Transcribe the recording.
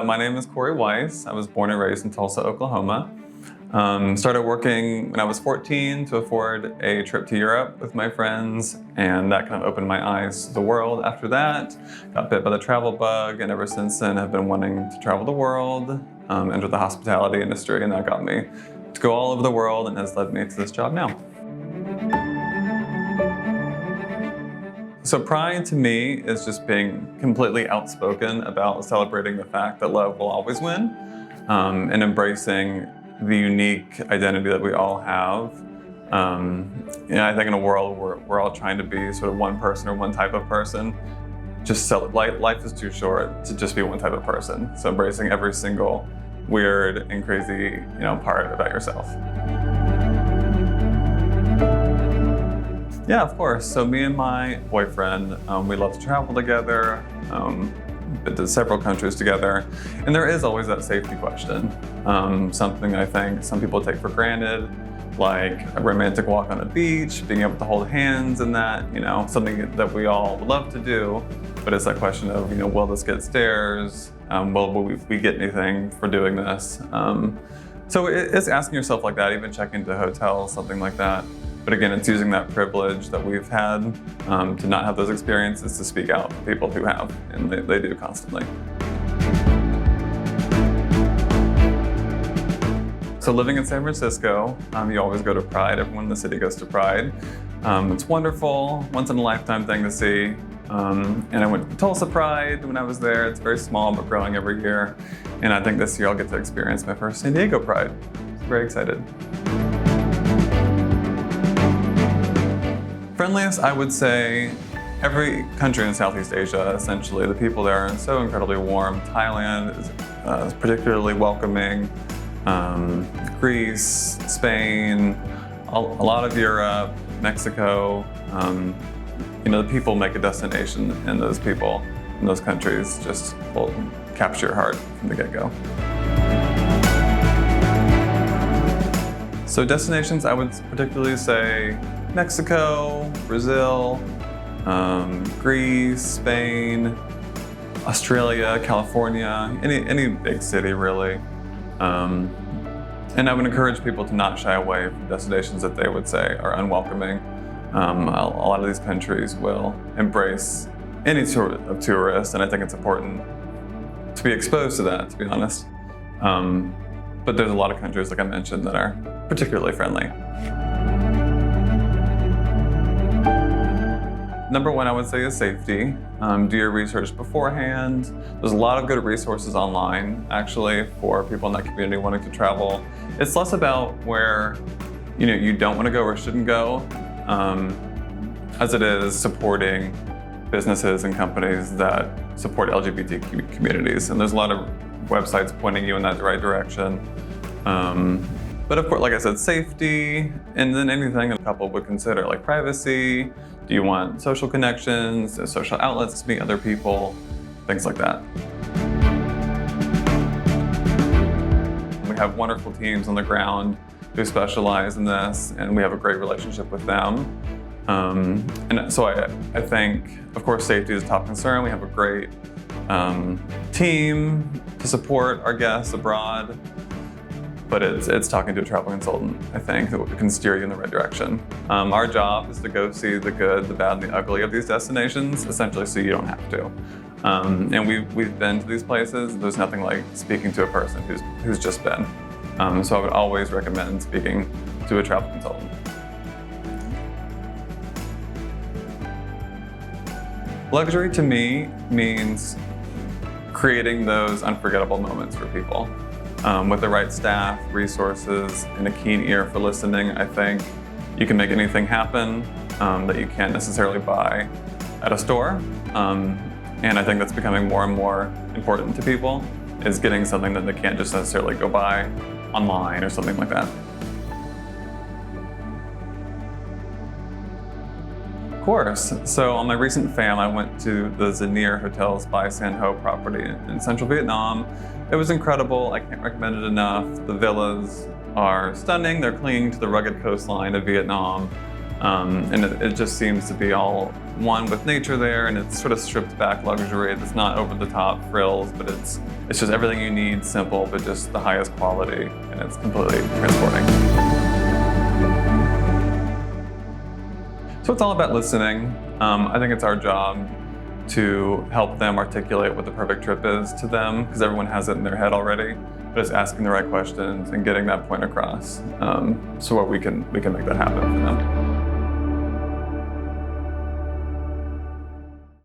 My name is Corey Weiss. I was born and raised in Tulsa, Oklahoma. Started working when I was 14 to afford a trip to Europe with my friends, and that kind of opened my eyes to the world. After that, got bit by the travel bug, and ever since then have been wanting to travel the world, enter the hospitality industry, and that got me to go all over the world and has led me to this job now. So pride to me is just being completely outspoken about celebrating the fact that love will always win, and embracing the unique identity that we all have. I think in a world where we're all trying to be sort of one person or one type of person, life is too short to just be one type of person. So embracing every single weird and crazy, part about yourself. Yeah, of course. So me and my boyfriend, we love to travel together. Been to several countries together, and there is always that safety question. Something I think some people take for granted, like a romantic walk on a beach, being able to hold hands and that, something that we all would love to do, but it's that question of, will this get stares? Will we get anything for doing this? So it's asking yourself like that, even checking into hotels, something like that. But again, it's using that privilege that we've had to not have those experiences to speak out for people who have, and they do constantly. So living in San Francisco, you always go to Pride. Everyone in the city goes to Pride. It's wonderful, once in a lifetime thing to see. And I went to Tulsa Pride when I was there. It's very small, but growing every year. And I think this year I'll get to experience my first San Diego Pride. Very excited. Friendliest, I would say, every country in Southeast Asia, essentially. The people there are so incredibly warm. Thailand is particularly welcoming. Greece, Spain, a lot of Europe, Mexico. The people make a destination, and those people in those countries just will capture your heart from the get-go. So destinations, I would particularly say Mexico, Brazil, Greece, Spain, Australia, California, any big city really. And I would encourage people to not shy away from destinations that they would say are unwelcoming. A lot of these countries will embrace any sort of tourist, and I think it's important to be exposed to that, to be honest. But there's a lot of countries, like I mentioned, that are particularly friendly. Number one, I would say, is safety. Do your research beforehand. There's a lot of good resources online, actually, for people in that community wanting to travel. It's less about where you don't want to go or shouldn't go, as it is supporting businesses and companies that support LGBTQ communities. And there's a lot of websites pointing you in that right direction. But of course, like I said, safety, and then anything a couple would consider, like privacy. Do you want social connections, social outlets to meet other people, things like that. We have wonderful teams on the ground who specialize in this, and we have a great relationship with them. And so I think, of course, safety is a top concern. We have a great team to support our guests abroad. But it's talking to a travel consultant, I think, that can steer you in the right direction. Our job is to go see the good, the bad, and the ugly of these destinations, essentially, so you don't have to. And we've been to these places. There's nothing like speaking to a person who's just been. So I would always recommend speaking to a travel consultant. Luxury to me means creating those unforgettable moments for people. With the right staff, resources, and a keen ear for listening, I think you can make anything happen that you can't necessarily buy at a store. And I think that's becoming more and more important to people, is getting something that they can't just necessarily go buy online or something like that. Of course. So on my recent fam, I went to the Zanier Hotels by San Ho property in central Vietnam. It was incredible. I can't recommend it enough. The villas are stunning. They're clinging to the rugged coastline of Vietnam. And it just seems to be all one with nature there, and it's sort of stripped back luxury. It's not over the top frills, but it's just everything you need, simple, but just the highest quality, and it's completely transporting. So it's all about listening. I think it's our job to help them articulate what the perfect trip is to them, because everyone has it in their head already, but it's asking the right questions and getting that point across, so we can make that happen for them.